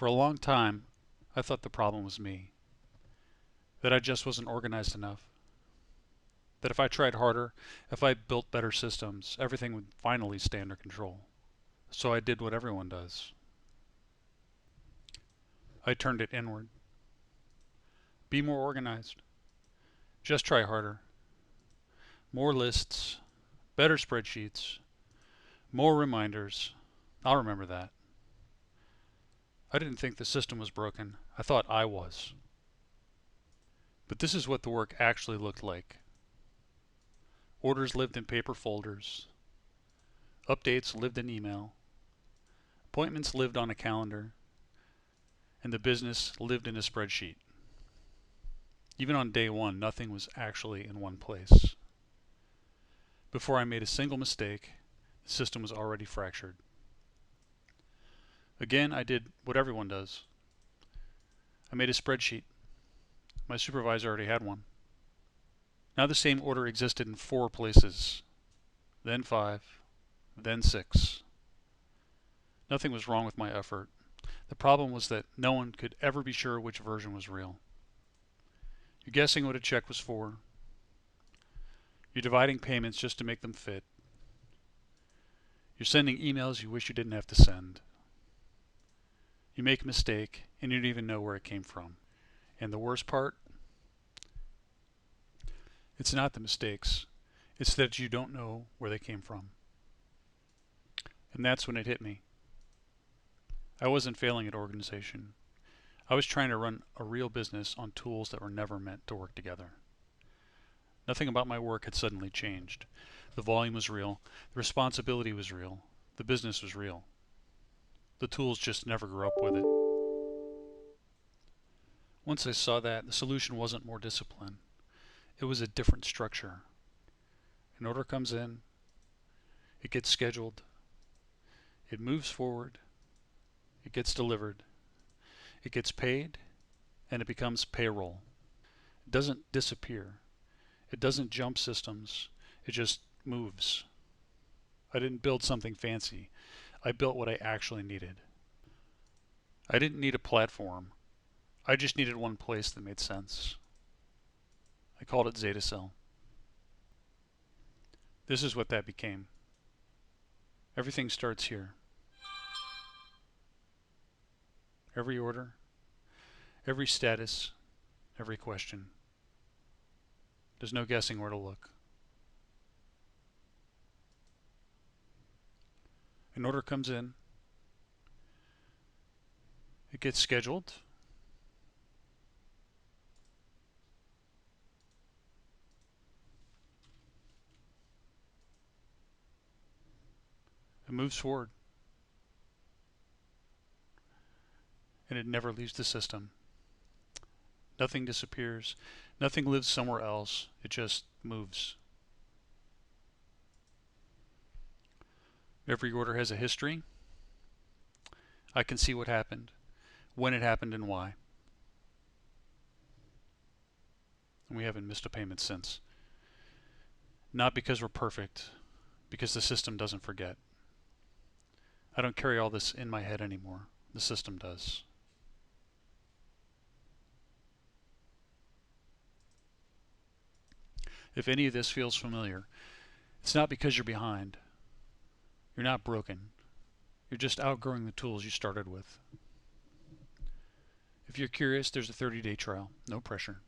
For a long time, I thought the problem was me, that I just wasn't organized enough, that if I tried harder, if I built better systems, everything would finally stay under control. So I did what everyone does. I turned it inward. Be more organized. Just try harder. More lists, better spreadsheets, more reminders. I'll remember that. I didn't think the system was broken. I thought I was. But this is what the work actually looked like. Orders lived in paper folders. Updates lived in email. Appointments lived on a calendar. And the business lived in a spreadsheet. Even on day one, nothing was actually in one place. Before I made a single mistake, the system was already fractured. Again, I did what everyone does. I made a spreadsheet. My supervisor already had one. Now the same order existed in 4 places, then 5, then 6. Nothing was wrong with my effort. The problem was that no one could ever be sure which version was real. You're guessing what a check was for. You're dividing payments just to make them fit. You're sending emails you wish you didn't have to send. You make a mistake and you don't even know where it came from. And the worst part? It's not the mistakes. It's that you don't know where they came from. And that's when it hit me. I wasn't failing at organization. I was trying to run a real business on tools that were never meant to work together. Nothing about my work had suddenly changed. The volume was real. The responsibility was real. The business was real. The tools just never grew up with it. Once I saw that, the solution wasn't more discipline. It was a different structure. An order comes in, it gets scheduled, it moves forward, it gets delivered, it gets paid, and it becomes payroll. It doesn't disappear. It doesn't jump systems. It just moves. I didn't build something fancy. I built what I actually needed. I didn't need a platform. I just needed one place that made sense. I called it XETAcell. This is what that became. Everything starts here. Every order, every status, every question. There's no guessing where to look. An order comes in, it gets scheduled, it moves forward, and it never leaves the system. Nothing disappears, nothing lives somewhere else, it just moves. Every order has a history. I can see what happened, when it happened, and why. And we haven't missed a payment since. Not because we're perfect, because the system doesn't forget. I don't carry all this in my head anymore. The system does. If any of this feels familiar, it's not because you're behind. You're not broken. You're just outgrowing the tools you started with. If you're curious, there's a 30-day trial. No pressure.